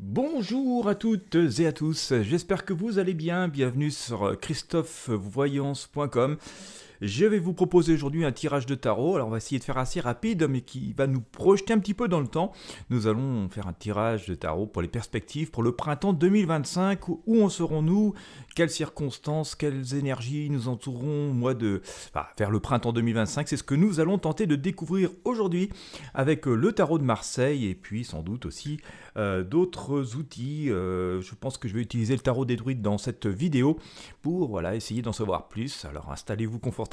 Bonjour à toutes et à tous, j'espère que vous allez bien, bienvenue sur christophevoyance.com. Je vais vous proposer aujourd'hui un tirage de tarot, alors on va essayer de faire assez rapide mais qui va nous projeter un petit peu dans le temps. Nous allons faire un tirage de tarot pour les perspectives pour le printemps 2025, où en serons-nous, quelles circonstances, quelles énergies nous entoureront vers le printemps 2025, c'est ce que nous allons tenter de découvrir aujourd'hui avec le tarot de Marseille et puis sans doute aussi d'autres outils. Je pense que je vais utiliser le tarot des druides dans cette vidéo pour essayer d'en savoir plus. Alors installez-vous confortablement,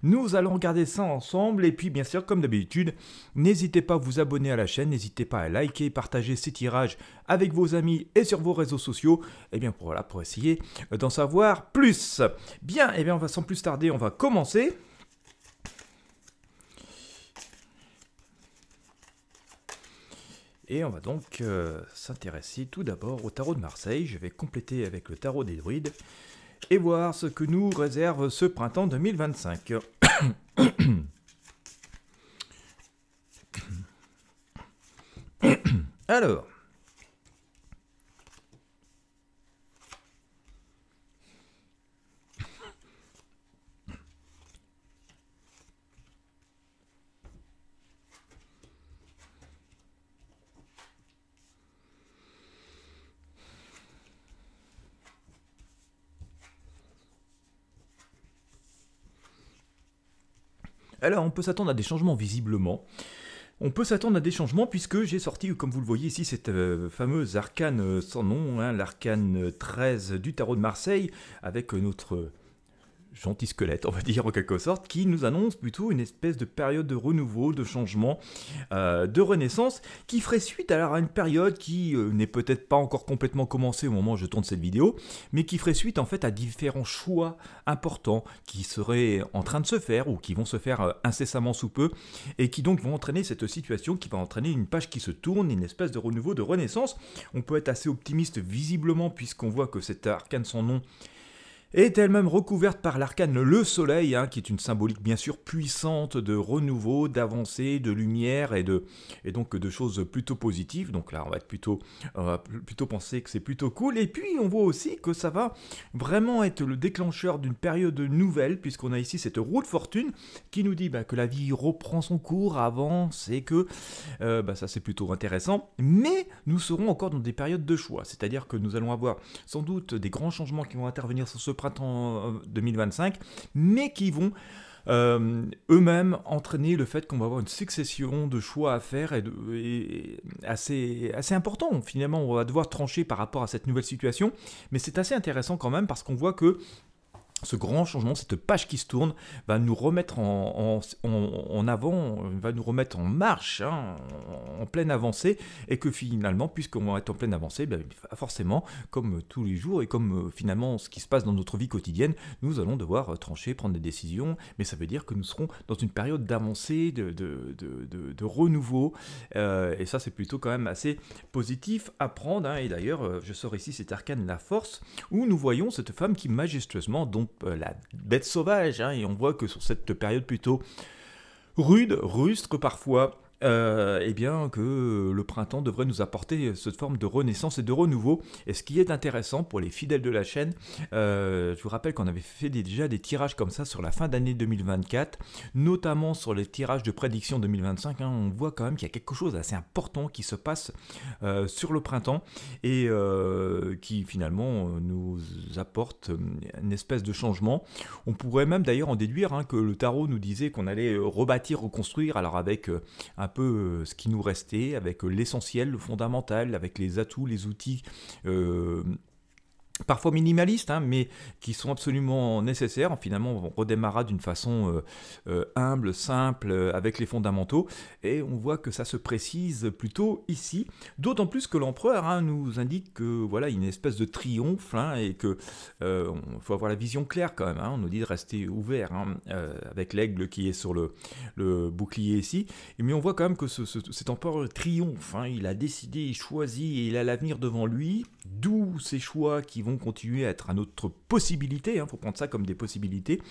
nous allons regarder ça ensemble et puis bien sûr comme d'habitude, n'hésitez pas à vous abonner à la chaîne, n'hésitez pas à liker et partager ces tirages avec vos amis et sur vos réseaux sociaux, et bien pour essayer d'en savoir plus. Bien, et bien on va sans plus tarder, on va commencer. Et on va donc s'intéresser tout d'abord au tarot de Marseille. Je vais compléter avec le tarot des druides et voir ce que nous réserve ce printemps 2025. Alors, on peut s'attendre à des changements visiblement. On peut s'attendre à des changements puisque j'ai sorti, comme vous le voyez ici, cette fameuse arcane sans nom, l'arcane 13 du tarot de Marseille, avec notre gentil squelette, on va dire en quelque sorte, qui nous annonce plutôt une espèce de période de renouveau, de changement, de renaissance, qui ferait suite à une période qui n'est peut-être pas encore complètement commencée au moment où je tourne cette vidéo, mais qui ferait suite en fait à différents choix importants qui seraient en train de se faire ou qui vont se faire incessamment sous peu, et qui donc vont entraîner cette situation qui va entraîner une page qui se tourne, une espèce de renouveau, de renaissance. On peut être assez optimiste visiblement puisqu'on voit que cette arcane sans nom est elle-même recouverte par l'arcane le soleil, qui est une symbolique bien sûr puissante de renouveau, d'avancée, de lumière et donc de choses plutôt positives. Donc là on va être plutôt penser que c'est plutôt cool. Et puis on voit aussi que ça va vraiment être le déclencheur d'une période nouvelle, puisqu'on a ici cette roue de fortune qui nous dit que la vie reprend son cours, avance, et que ça c'est plutôt intéressant. Mais nous serons encore dans des périodes de choix, c'est-à-dire que nous allons avoir sans doute des grands changements qui vont intervenir sur ce printemps 2025, mais qui vont eux-mêmes entraîner le fait qu'on va avoir une succession de choix à faire et assez important. Finalement, on va devoir trancher par rapport à cette nouvelle situation, mais c'est assez intéressant quand même parce qu'on voit que ce grand changement, cette page qui se tourne, va nous remettre en avant, va nous remettre en marche, en pleine avancée, et que finalement, puisqu'on va être en pleine avancée, forcément, comme tous les jours, et comme finalement ce qui se passe dans notre vie quotidienne, nous allons devoir trancher, prendre des décisions, mais ça veut dire que nous serons dans une période d'avancée, de renouveau, et ça c'est plutôt quand même assez positif à prendre, et d'ailleurs, je sors ici cet arcane La Force, où nous voyons cette femme qui majestueusement, donc la bête sauvage, et on voit que sur cette période plutôt rude, rustre parfois, bien que le printemps devrait nous apporter cette forme de renaissance et de renouveau. Et ce qui est intéressant pour les fidèles de la chaîne, je vous rappelle qu'on avait fait déjà des tirages comme ça sur la fin d'année 2024, notamment sur les tirages de prédiction 2025, on voit quand même qu'il y a quelque chose d'assez important qui se passe sur le printemps et qui finalement nous apporte une espèce de changement. On pourrait même d'ailleurs en déduire que le tarot nous disait qu'on allait rebâtir, reconstruire, alors avec un peu ce qui nous restait, avec l'essentiel, le fondamental, avec les atouts, les outils parfois minimalistes, mais qui sont absolument nécessaires. Finalement, on redémarra d'une façon humble, simple, avec les fondamentaux, et on voit que ça se précise plutôt ici, d'autant plus que l'empereur nous indique que voilà, il y a une espèce de triomphe, et que faut avoir la vision claire quand même, on nous dit de rester ouvert, avec l'aigle qui est sur le bouclier ici, mais on voit quand même que cet empereur triomphe, il a décidé, il choisit, et il a l'avenir devant lui, d'où ces choix qui vont continuer à être à notre possibilité, faut prendre ça comme des possibilités.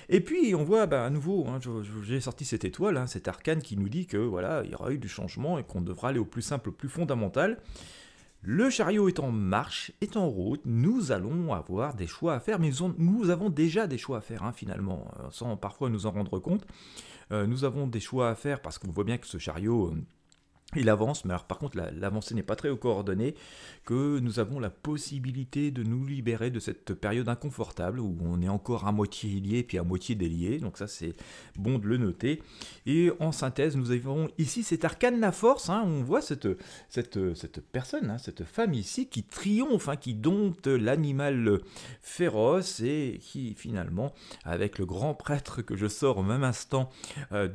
Et puis on voit à nouveau, j'ai sorti cette étoile, cet arcane qui nous dit que voilà, il y aura eu du changement et qu'on devra aller au plus simple, au plus fondamental. Le chariot est en marche, est en route, nous allons avoir des choix à faire, mais nous avons déjà des choix à faire finalement, sans parfois nous en rendre compte. Nous avons des choix à faire parce qu'on voit bien que ce chariot... il avance, mais alors par contre l'avancée n'est pas très coordonnée, que nous avons la possibilité de nous libérer de cette période inconfortable où on est encore à moitié lié puis à moitié délié, donc ça c'est bon de le noter. Et en synthèse, nous avons ici cet arcane la force, on voit cette personne, cette femme ici qui triomphe, qui dompte l'animal féroce et qui finalement, avec le grand prêtre que je sors au même instant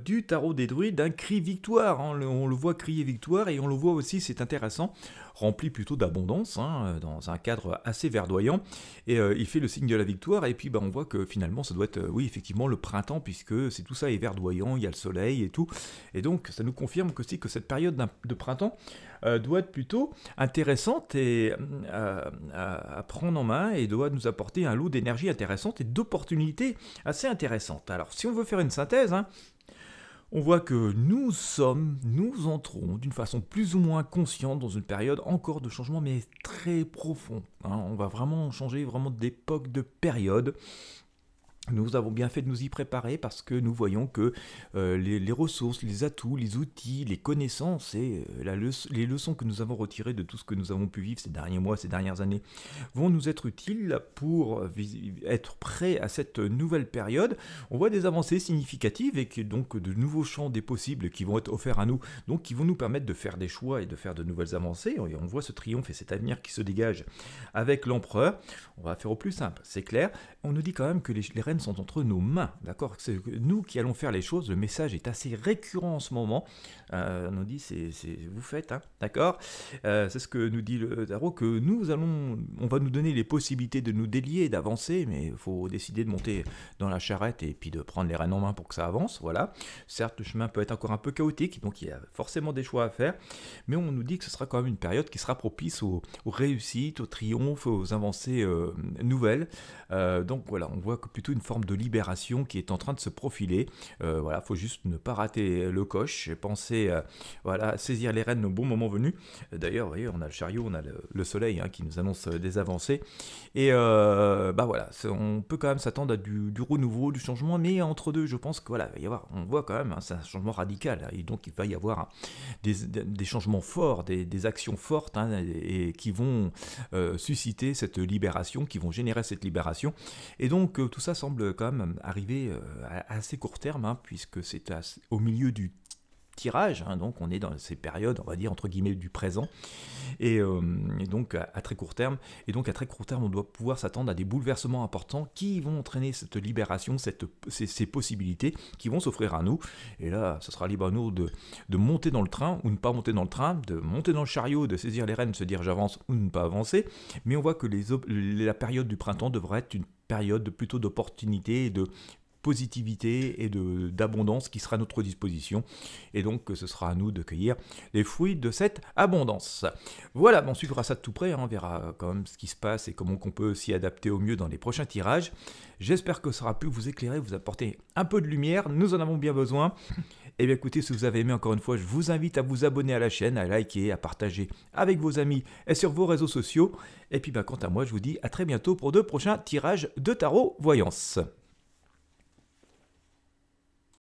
du tarot des druides, un cri victoire, on le voit crier victoire, et on le voit aussi, c'est intéressant, rempli plutôt d'abondance, dans un cadre assez verdoyant, et il fait le signe de la victoire, et puis on voit que finalement ça doit être, oui effectivement, le printemps, puisque tout ça est verdoyant, il y a le soleil et tout, et donc ça nous confirme aussi que cette période de printemps doit être plutôt intéressante et à prendre en main, et doit nous apporter un lot d'énergie intéressante et d'opportunités assez intéressantes. Alors si on veut faire une synthèse, on voit que nous entrons d'une façon plus ou moins consciente dans une période encore de changement, mais très profond. On va vraiment changer vraiment d'époque, de période. Nous avons bien fait de nous y préparer parce que nous voyons que les ressources, les atouts, les outils, les connaissances et les leçons que nous avons retirées de tout ce que nous avons pu vivre ces derniers mois, ces dernières années, vont nous être utiles pour être prêts à cette nouvelle période. On voit des avancées significatives et donc de nouveaux champs des possibles qui vont être offerts à nous, donc qui vont nous permettre de faire des choix et de faire de nouvelles avancées. Et on voit ce triomphe et cet avenir qui se dégage avec l'empereur. On va faire au plus simple, c'est clair. On nous dit quand même que les rênes sont entre nos mains, d'accord? C'est nous qui allons faire les choses. Le message est assez récurrent en ce moment. On nous dit, vous faites, d'accord? C'est ce que nous dit le tarot, que on va nous donner les possibilités de nous délier, d'avancer, mais il faut décider de monter dans la charrette et puis de prendre les rênes en main pour que ça avance, voilà. Certes, le chemin peut être encore un peu chaotique, donc il y a forcément des choix à faire, mais on nous dit que ce sera quand même une période qui sera propice aux réussites, aux triomphes, aux avancées nouvelles. Donc voilà, on voit que plutôt une forme de libération qui est en train de se profiler. Voilà, faut juste ne pas rater le coche, penser à saisir les rênes au bon moment venu. D'ailleurs, vous voyez, on a le chariot, on a le soleil qui nous annonce des avancées. Et voilà, on peut quand même s'attendre à du renouveau, du changement, mais entre deux, je pense que voilà, on voit quand même, c'est un changement radical, et donc il va y avoir des changements forts, des actions fortes, et qui vont susciter cette libération, qui vont générer cette libération. Et donc tout ça semble quand même arriver à assez court terme, puisque c'est au milieu du tirage, donc on est dans ces périodes, on va dire entre guillemets du présent, et donc à très court terme, on doit pouvoir s'attendre à des bouleversements importants qui vont entraîner cette libération, ces possibilités qui vont s'offrir à nous, et là ce sera libre à nous de monter dans le train ou ne pas monter dans le train, de monter dans le chariot, de saisir les rênes, de se dire j'avance ou ne pas avancer, mais on voit que la période du printemps devrait être une période plutôt d'opportunité et de positivité et d'abondance qui sera à notre disposition, et donc ce sera à nous de cueillir les fruits de cette abondance. Voilà, on suivra ça de tout près, on verra quand même ce qui se passe et comment on peut s'y adapter au mieux dans les prochains tirages. J'espère que ça aura pu vous éclairer, vous apporter un peu de lumière, nous en avons bien besoin. Et bien écoutez, si vous avez aimé, encore une fois, je vous invite à vous abonner à la chaîne, à liker, à partager avec vos amis et sur vos réseaux sociaux. Et puis quant à moi, je vous dis à très bientôt pour de prochains tirages de tarot voyance.